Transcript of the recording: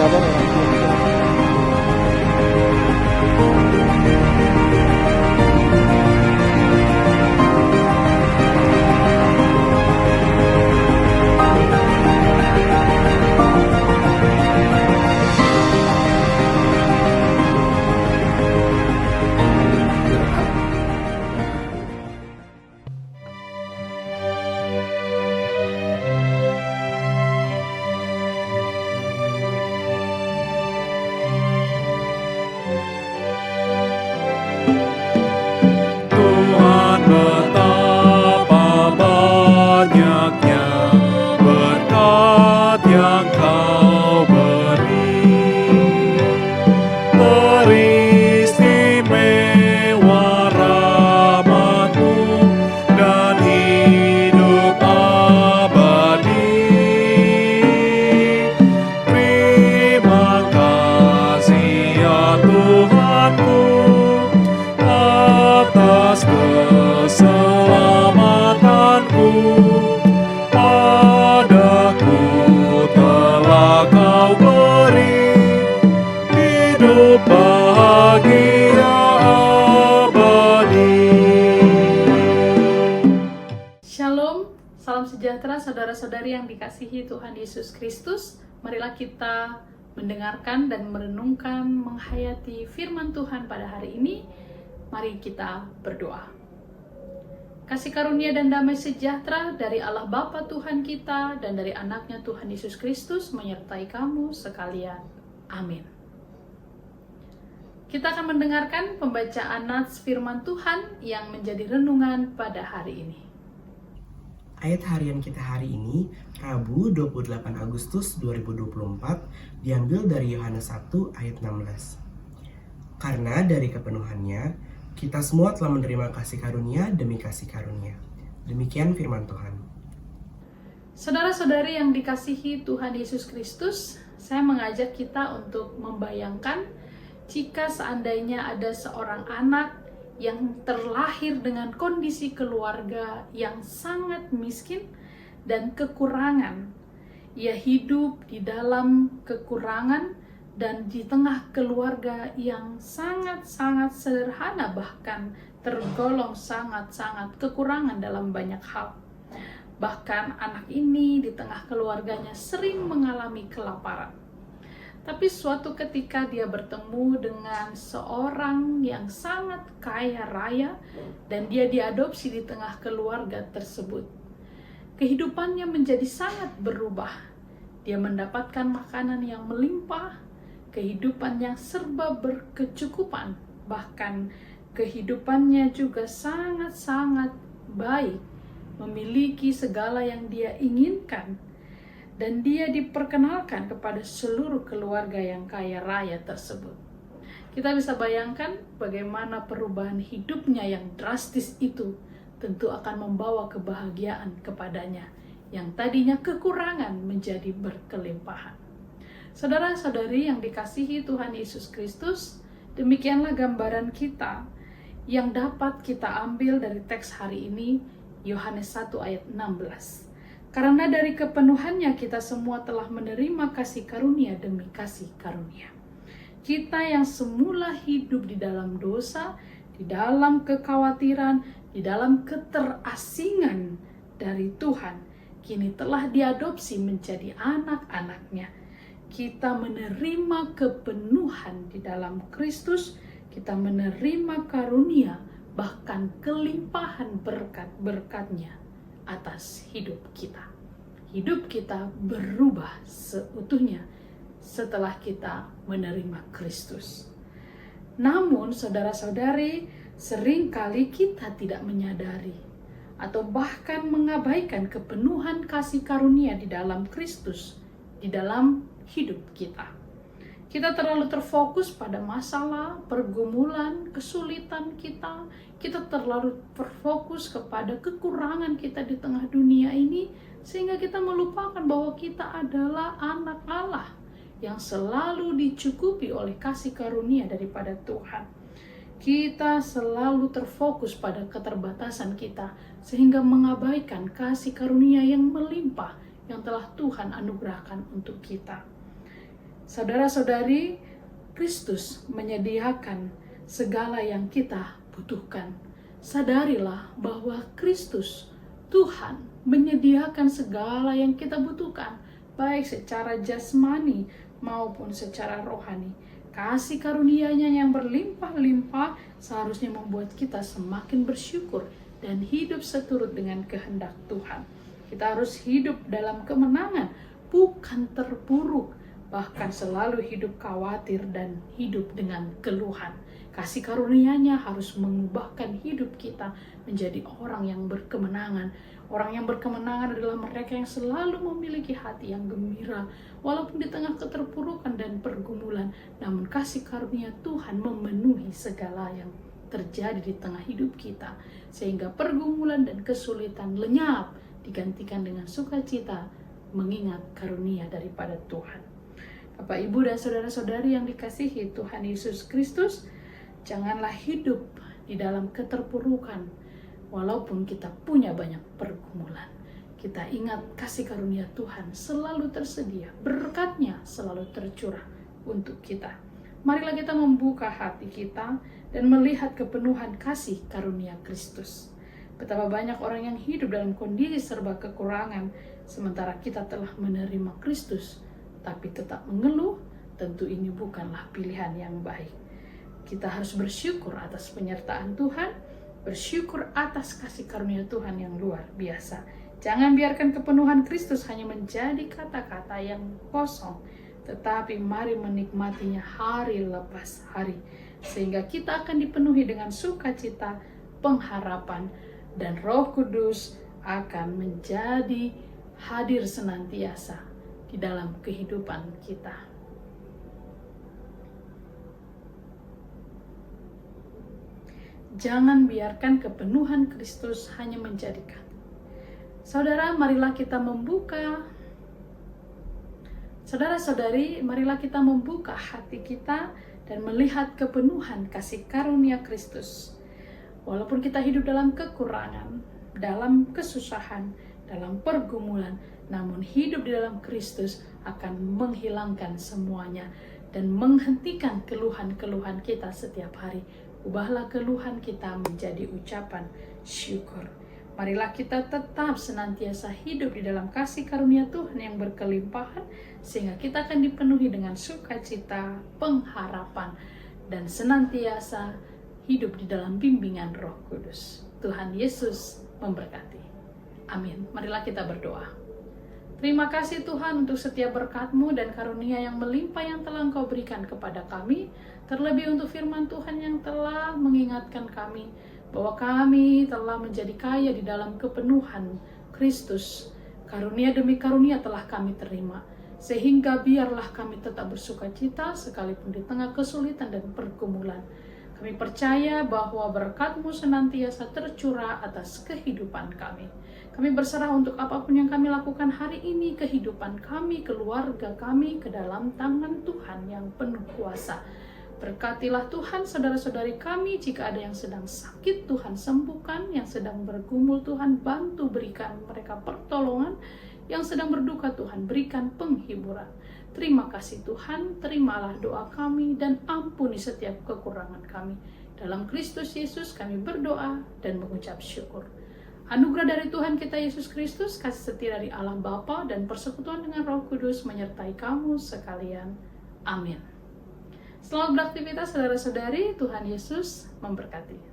sabar orang tua kita. Tuhan betapa banyaknya berkat yang Kau beri, teristimewa rahmat-Mu dan hidup abadi. Terima kasih ya Tuhanku atas keselamatanku, padaku telah Kau beri hidup bahagia abadi. Shalom, salam sejahtera saudara-saudari yang dikasihi Tuhan Yesus Kristus. Marilah kita mendengarkan dan merenungkan, menghayati firman Tuhan pada hari ini. Mari kita berdoa. Kasih karunia dan damai sejahtera dari Allah Bapa Tuhan kita dan dari anaknya Tuhan Yesus Kristus menyertai kamu sekalian. Amin. Kita akan mendengarkan pembacaan nats firman Tuhan yang menjadi renungan pada hari ini. Ayat harian kita hari ini, Rabu 28 Agustus 2024, diambil dari Yohanes 1 ayat 16. Karena dari kepenuhannya, kita semua telah menerima kasih karunia demi kasih karunia. Demikian firman Tuhan. Saudara-saudari yang dikasihi Tuhan Yesus Kristus, saya mengajak kita untuk membayangkan jika seandainya ada seorang anak yang terlahir dengan kondisi keluarga yang sangat miskin dan kekurangan. Ia hidup di dalam kekurangan dan di tengah keluarga yang sangat-sangat sederhana, bahkan tergolong sangat-sangat kekurangan dalam banyak hal. Bahkan anak ini di tengah keluarganya sering mengalami kelaparan. Tapi suatu ketika dia bertemu dengan seorang yang sangat kaya raya dan dia diadopsi di tengah keluarga tersebut. Kehidupannya menjadi sangat berubah. Dia mendapatkan makanan yang melimpah, kehidupan yang serba berkecukupan, bahkan kehidupannya juga sangat-sangat baik, memiliki segala yang dia inginkan. Dan dia diperkenalkan kepada seluruh keluarga yang kaya raya tersebut. Kita bisa bayangkan bagaimana perubahan hidupnya yang drastis itu tentu akan membawa kebahagiaan kepadanya, yang tadinya kekurangan menjadi berkelimpahan. Saudara-saudari yang dikasihi Tuhan Yesus Kristus, demikianlah gambaran kita yang dapat kita ambil dari teks hari ini, Yohanes 1 ayat 16. Karena dari kepenuhannya kita semua telah menerima kasih karunia demi kasih karunia. Kita yang semula hidup di dalam dosa, di dalam kekhawatiran, di dalam keterasingan dari Tuhan, kini telah diadopsi menjadi anak-anaknya. Kita menerima kepenuhan di dalam Kristus, kita menerima karunia, bahkan kelimpahan berkat-berkatnya atas hidup kita. Hidup kita berubah seutuhnya setelah kita menerima Kristus. Namun saudara-saudari, seringkali kita tidak menyadari atau bahkan mengabaikan kepenuhan kasih karunia di dalam Kristus di dalam hidup kita. Kita terlalu terfokus pada masalah, pergumulan, kesulitan kita. Kita terlalu terfokus kepada kekurangan kita di tengah dunia ini, sehingga kita melupakan bahwa kita adalah anak Allah yang selalu dicukupi oleh kasih karunia daripada Tuhan. Kita selalu terfokus pada keterbatasan kita, sehingga mengabaikan kasih karunia yang melimpah yang telah Tuhan anugerahkan untuk kita. Saudara-saudari, Kristus menyediakan segala yang kita butuhkan. Sadarilah bahwa Kristus, Tuhan, menyediakan segala yang kita butuhkan, baik secara jasmani maupun secara rohani. Kasih karunia-Nya yang berlimpah-limpah seharusnya membuat kita semakin bersyukur dan hidup seturut dengan kehendak Tuhan. Kita harus hidup dalam kemenangan, bukan terpuruk, bahkan selalu hidup khawatir dan hidup dengan keluhan. Kasih karunia-Nya harus mengubahkan hidup kita menjadi orang yang berkemenangan. Orang yang berkemenangan adalah mereka yang selalu memiliki hati yang gembira, walaupun di tengah keterpurukan dan pergumulan. Namun kasih karunia Tuhan memenuhi segala yang terjadi di tengah hidup kita, sehingga pergumulan dan kesulitan lenyap, digantikan dengan sukacita, mengingat karunia daripada Tuhan. Bapak, Ibu, dan saudara-saudari yang dikasihi Tuhan Yesus Kristus, janganlah hidup di dalam keterpurukan, walaupun kita punya banyak pergumulan. Kita ingat kasih karunia Tuhan selalu tersedia, berkat-Nya selalu tercurah untuk kita. Marilah kita membuka hati kita dan melihat kepenuhan kasih karunia Kristus. Betapa banyak orang yang hidup dalam kondisi serba kekurangan, sementara kita telah menerima Kristus, tapi tetap mengeluh. Tentu ini bukanlah pilihan yang baik. Kita harus bersyukur atas penyertaan Tuhan, bersyukur atas kasih karunia Tuhan yang luar biasa. Jangan biarkan kepenuhan Kristus hanya menjadi kata-kata yang kosong, tetapi mari menikmatinya hari lepas hari, sehingga kita akan dipenuhi dengan sukacita, pengharapan, dan Roh Kudus akan menjadi hadir senantiasa di dalam kehidupan kita. Jangan biarkan kepenuhan Kristus hanya menjadikan. Saudara, marilah kita membuka. Saudara-saudari, marilah kita membuka hati kita dan melihat kepenuhan kasih karunia Kristus. Walaupun kita hidup dalam kekurangan, dalam kesusahan, dalam pergumulan, namun hidup di dalam Kristus akan menghilangkan semuanya dan menghentikan keluhan-keluhan kita setiap hari. Ubahlah keluhan kita menjadi ucapan syukur. Marilah kita tetap senantiasa hidup di dalam kasih karunia Tuhan yang berkelimpahan, sehingga kita akan dipenuhi dengan sukacita, pengharapan, dan senantiasa hidup di dalam bimbingan Roh Kudus. Tuhan Yesus memberkati. Amin. Marilah kita berdoa. Terima kasih Tuhan untuk setiap berkat-Mu dan karunia yang melimpah yang telah Engkau berikan kepada kami. Terlebih untuk firman Tuhan yang telah mengingatkan kami bahwa kami telah menjadi kaya di dalam kepenuhan Kristus. Karunia demi karunia telah kami terima. Sehingga biarlah kami tetap bersukacita sekalipun di tengah kesulitan dan pergumulan. Kami percaya bahwa berkat-Mu senantiasa tercurah atas kehidupan kami. Kami berserah untuk apapun yang kami lakukan hari ini, kehidupan kami, keluarga kami, ke dalam tangan Tuhan yang penuh kuasa. Berkatilah Tuhan saudara-saudari kami, jika ada yang sedang sakit, Tuhan sembuhkan, yang sedang bergumul, Tuhan bantu berikan mereka pertolongan, yang sedang berduka, Tuhan berikan penghiburan. Terima kasih Tuhan, terimalah doa kami dan ampuni setiap kekurangan kami. Dalam Kristus Yesus kami berdoa dan mengucap syukur. Anugerah dari Tuhan kita Yesus Kristus, kasih setia dari Allah Bapa, dan persekutuan dengan Roh Kudus menyertai kamu sekalian. Amin. Selamat beraktivitas saudara-saudari, Tuhan Yesus memberkati.